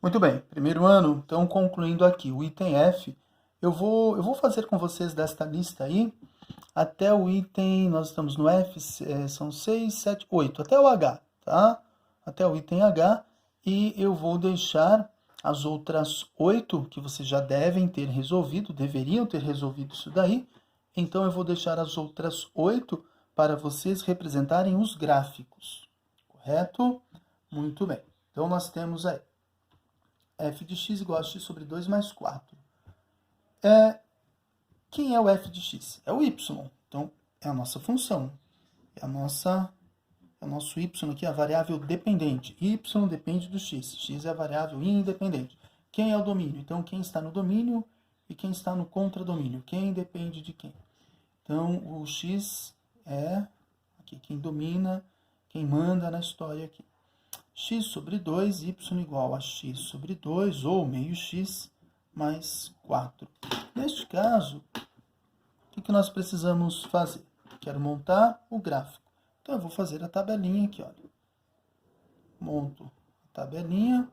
Muito bem, primeiro ano, então concluindo aqui, o item F, eu vou fazer com vocês desta lista aí, até o item, nós estamos no F, são 6, 7, 8, até o H, tá? Até o item H, e eu vou deixar as outras 8, que vocês já devem ter resolvido, deveriam ter resolvido isso daí, então eu vou deixar as outras 8 para vocês representarem os gráficos, correto? Muito bem, então nós temos aí f de x igual a x sobre 2 mais 4. Quem é o f de x? É o y. Então, é a nossa função. É o nosso y aqui, a variável dependente. Y depende do x. X é a variável independente. Quem é o domínio? Então, quem está no domínio e quem está no contradomínio. Quem depende de quem? Então, o x é aqui, quem domina, quem manda na história aqui. X sobre 2, y igual a x sobre 2, ou meio x, mais 4. Neste caso, o que nós precisamos fazer? Quero montar o gráfico. Então, eu vou fazer a tabelinha aqui, olha. Monto a tabelinha,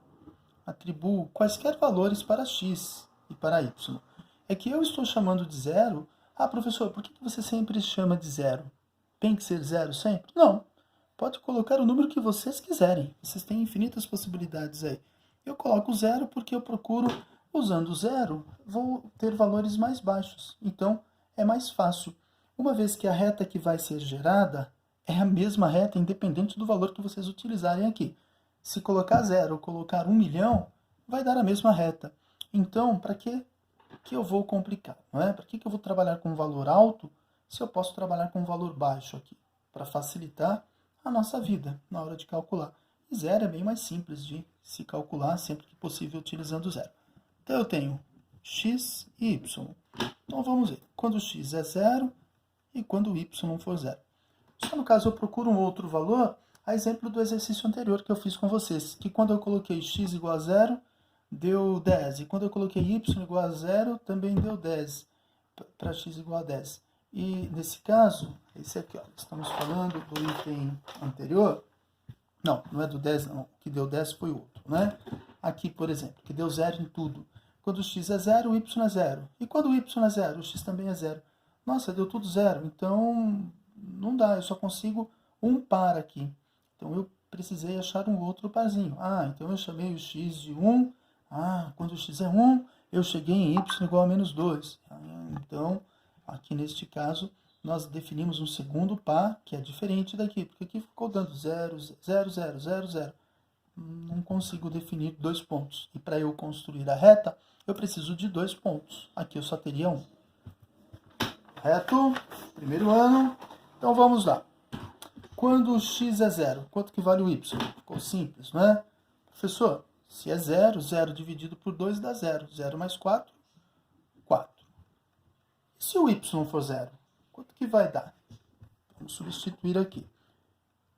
atribuo quaisquer valores para x e para y. É que eu estou chamando de zero. Ah, professor, por que você sempre chama de zero? Tem que ser zero sempre? Não. Pode colocar o número que vocês quiserem. Vocês têm infinitas possibilidades aí. Eu coloco zero porque eu procuro, usando zero, vou ter valores mais baixos. Então, é mais fácil. Uma vez que a reta que vai ser gerada é a mesma reta, independente do valor que vocês utilizarem aqui. Se colocar zero ou colocar 1.000.000, vai dar a mesma reta. Então, para que eu vou complicar? Não é? Para que eu vou trabalhar com um valor alto se eu posso trabalhar com um valor baixo aqui? Para facilitar a nossa vida na hora de calcular. E zero é bem mais simples de se calcular sempre que possível utilizando zero. Então eu tenho x e y. Então vamos ver. Quando x é zero e quando y for zero. Só no caso eu procuro um outro valor, a exemplo do exercício anterior que eu fiz com vocês, que quando eu coloquei x igual a zero, deu 10. E quando eu coloquei y igual a zero, também deu 10, para x igual a 10. E nesse caso, esse aqui, ó, estamos falando do item anterior. Não, não é do 10, não. O que deu 10 foi o outro, né? Aqui, por exemplo, que deu zero em tudo. Quando o x é zero, o y é zero. E quando o y é zero, o x também é zero. Nossa, deu tudo zero. Então, não dá. Eu só consigo um par aqui. Então, eu precisei achar um outro parzinho. Ah, então eu chamei o x de 1. Ah, quando o x é 1, eu cheguei em y igual a menos 2. Então, aqui neste caso, nós definimos um segundo par, que é diferente daqui, porque aqui ficou dando 0, 0, 0, 0, 0. Não consigo definir 2 pontos. E para eu construir a reta, eu preciso de 2 pontos. Aqui eu só teria 1. Reto, primeiro ano. Então vamos lá. Quando o x é 0, quanto que vale o y? Ficou simples, não é? Professor, se é 0, 0 dividido por 2 dá 0. 0 mais 4, 4. E se o y for 0? Quanto que vai dar? Vamos substituir aqui.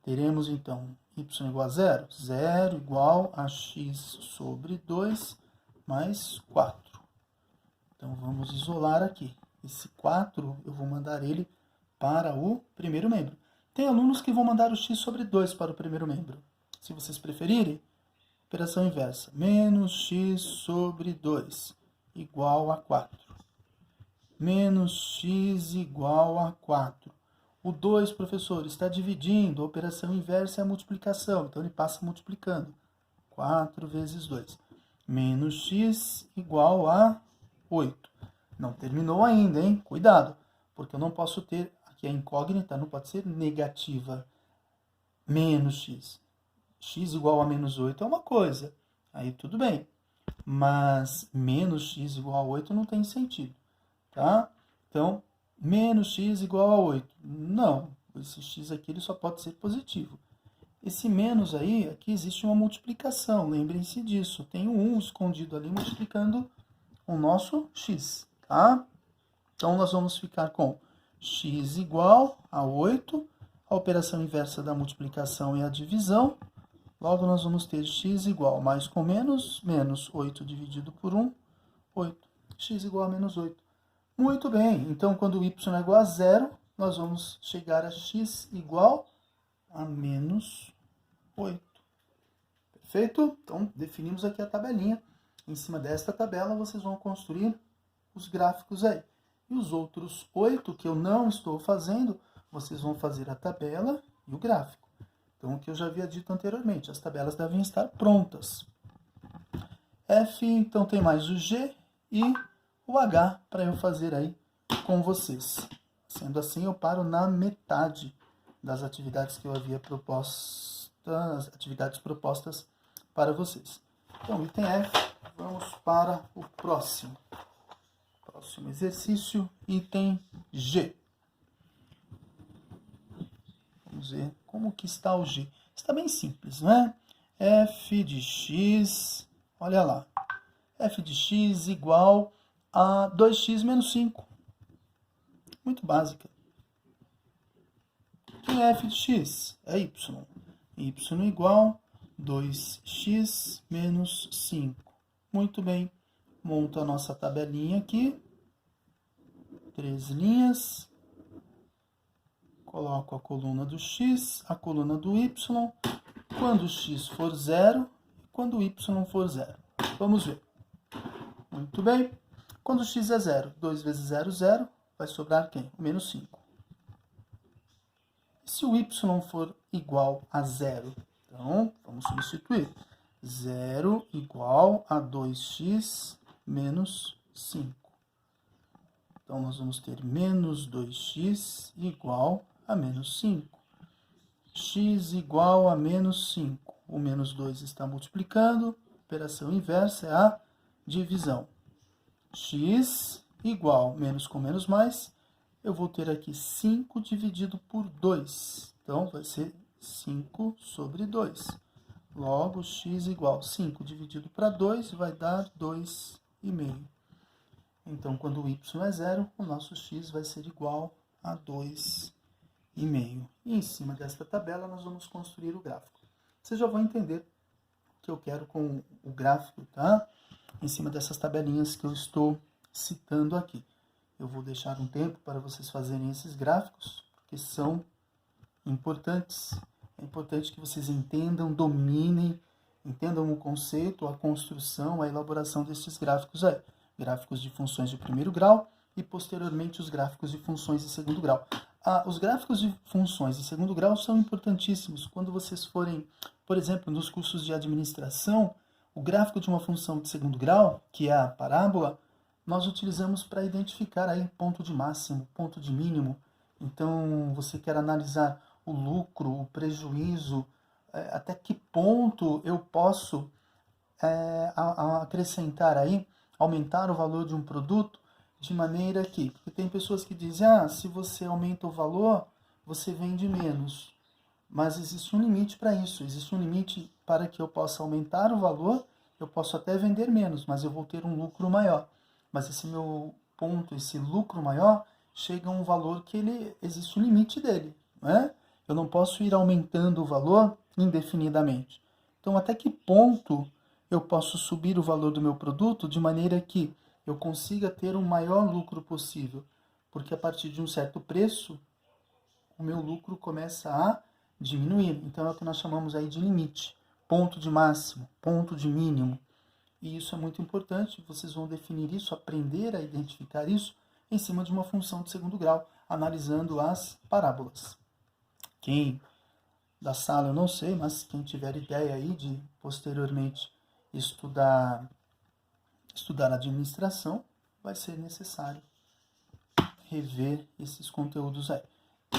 Teremos, então, y igual a 0. 0 igual a x sobre 2 mais 4. Então, vamos isolar aqui. Esse 4, eu vou mandar ele para o primeiro membro. Tem alunos que vão mandar o x sobre 2 para o primeiro membro. Se vocês preferirem, operação inversa. Menos x sobre 2 igual a 4. Menos x igual a 4. O 2, professor, está dividindo. A operação inversa é a multiplicação. Então, ele passa multiplicando. 4 vezes 2. Menos x igual a 8. Não terminou ainda, hein? Cuidado, porque eu não posso ter... Aqui a incógnita não pode ser negativa. Menos x. X igual a menos 8 é uma coisa. Aí tudo bem. Mas menos x igual a 8 não tem sentido. Tá? Então, menos x igual a 8. Não, esse x aqui ele só pode ser positivo. Esse menos aí, aqui existe uma multiplicação, lembrem-se disso. Tem um 1 escondido ali multiplicando o nosso x, tá? Então, nós vamos ficar com x igual a 8. A operação inversa da multiplicação é a divisão. Logo, nós vamos ter x igual mais com menos, menos 8 dividido por 1, 8. X igual a menos 8. Muito bem, então quando o y é igual a 0, nós vamos chegar a x igual a menos 8. Perfeito? Então, definimos aqui a tabelinha. Em cima desta tabela, vocês vão construir os gráficos aí. E os outros 8 que eu não estou fazendo, vocês vão fazer a tabela e o gráfico. Então, o que eu já havia dito anteriormente, as tabelas devem estar prontas. F, então, tem mais o G e o H para eu fazer aí com vocês. Sendo assim, eu paro na metade das atividades que eu havia proposto, as atividades propostas para vocês. Então, item F, vamos para o próximo. Próximo exercício, item G. Vamos ver como que está o G. Está bem simples, não é? F de x, olha lá. F de x igual a 2x menos 5. Muito básica. Quem é f de x? É y. Y igual 2x menos 5. Muito bem. Monto a nossa tabelinha aqui. 3 linhas. Coloco a coluna do x, a coluna do y. Quando o x for 0 e quando o y for 0. Vamos ver. Muito bem. Quando o x é 0, 2 vezes 0, 0. Vai sobrar quem? O menos 5. E se o y for igual a 0? Então, vamos substituir. 0 igual a 2x menos 5. Então, nós vamos ter menos 2x igual a menos 5. X igual a menos 5. O menos 2 está multiplicando. Operação inversa é a divisão. X igual, menos com menos mais, eu vou ter aqui 5 dividido por 2. Então, vai ser 5 sobre 2. Logo, x igual 5 dividido para 2 vai dar 2,5. Então, quando o y é 0, o nosso x vai ser igual a 2,5. E em cima desta tabela, nós vamos construir o gráfico. Vocês já vão entender o que eu quero com o gráfico, tá? Em cima dessas tabelinhas que eu estou citando aqui. Eu vou deixar um tempo para vocês fazerem esses gráficos, porque são importantes. É importante que vocês entendam, dominem, entendam o conceito, a construção, a elaboração desses gráficos aí. Gráficos de funções de primeiro grau e, posteriormente, os gráficos de funções de segundo grau. Os gráficos de funções de segundo grau são importantíssimos. Quando vocês forem, por exemplo, nos cursos de administração, o gráfico de uma função de segundo grau, que é a parábola, nós utilizamos para identificar aí ponto de máximo, ponto de mínimo. Então, você quer analisar o lucro, o prejuízo, até que ponto eu posso acrescentar aí, aumentar o valor de um produto, de maneira que, porque tem pessoas que dizem, se você aumenta o valor, você vende menos. Mas existe um limite para isso, existe um limite para que eu possa aumentar o valor, eu posso até vender menos, mas eu vou ter um lucro maior. Mas esse meu ponto, esse lucro maior, chega a um valor que existe um limite dele, não é? Eu não posso ir aumentando o valor indefinidamente. Então, até que ponto eu posso subir o valor do meu produto de maneira que eu consiga ter um maior lucro possível? Porque a partir de um certo preço, o meu lucro começa a diminuir. Então, é o que nós chamamos aí de limite. Ponto de máximo, ponto de mínimo. E isso é muito importante, vocês vão definir isso, aprender a identificar isso em cima de uma função de segundo grau, analisando as parábolas. Quem da sala eu não sei, mas quem tiver ideia aí de posteriormente estudar administração, vai ser necessário rever esses conteúdos aí.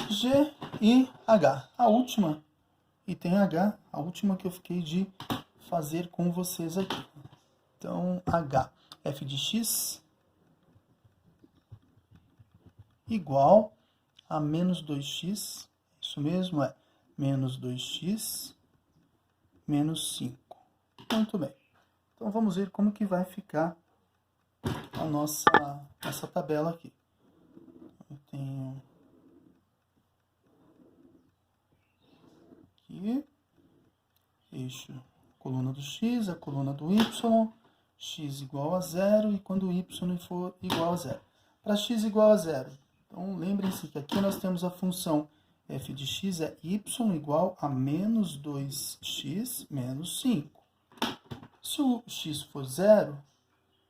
G e H. A última, item H, a última que eu fiquei de fazer com vocês aqui. Então, H, f de x igual a menos 2x, isso mesmo, é menos 2x menos 5. Muito bem. Então, vamos ver como que vai ficar a nossa tabela aqui. Eu tenho aqui eixo, coluna do x, a coluna do y, x igual a 0 e quando o y for igual a 0. Para x igual a 0, então lembrem-se que aqui nós temos a função f de x é y igual a menos 2x menos 5. Se o x for 0,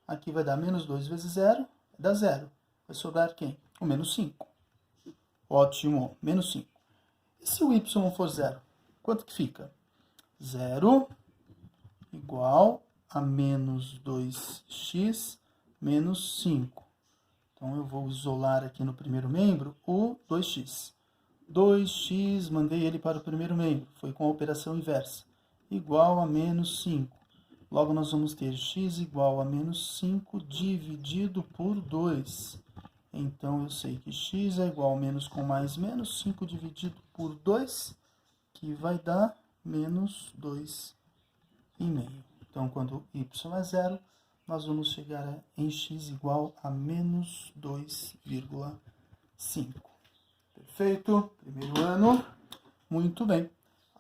aqui vai dar menos 2 vezes 0, dá 0. Vai sobrar quem? O menos 5. Ótimo, menos 5. E se o y for 0, quanto que fica? 0 igual a menos 2x menos 5. Então, eu vou isolar aqui no primeiro membro o 2x. 2x, mandei ele para o primeiro membro, foi com a operação inversa, igual a menos 5. Logo, nós vamos ter x igual a menos 5 dividido por 2. Então, eu sei que x é igual a menos com mais menos 5 dividido por 2, que vai dar menos 2,5. Então, quando y é 0, nós vamos chegar em x igual a menos 2,5. Perfeito? Primeiro ano. Muito bem.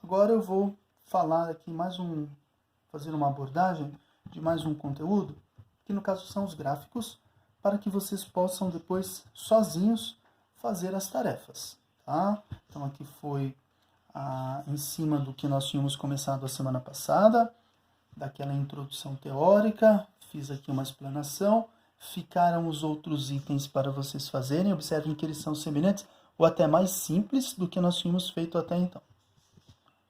Agora eu vou falar aqui fazer uma abordagem de mais um conteúdo, que no caso são os gráficos, para que vocês possam depois, sozinhos, fazer as tarefas. Tá? Então, aqui foi em cima do que nós tínhamos começado a semana passada, daquela introdução teórica, fiz aqui uma explanação, ficaram os outros itens para vocês fazerem, observem que eles são semelhantes ou até mais simples do que nós tínhamos feito até então.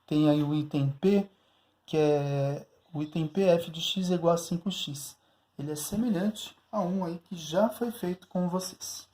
Tem aí o item P, que é o item P, f de x é igual a 5x. Ele é semelhante a um aí que já foi feito com vocês.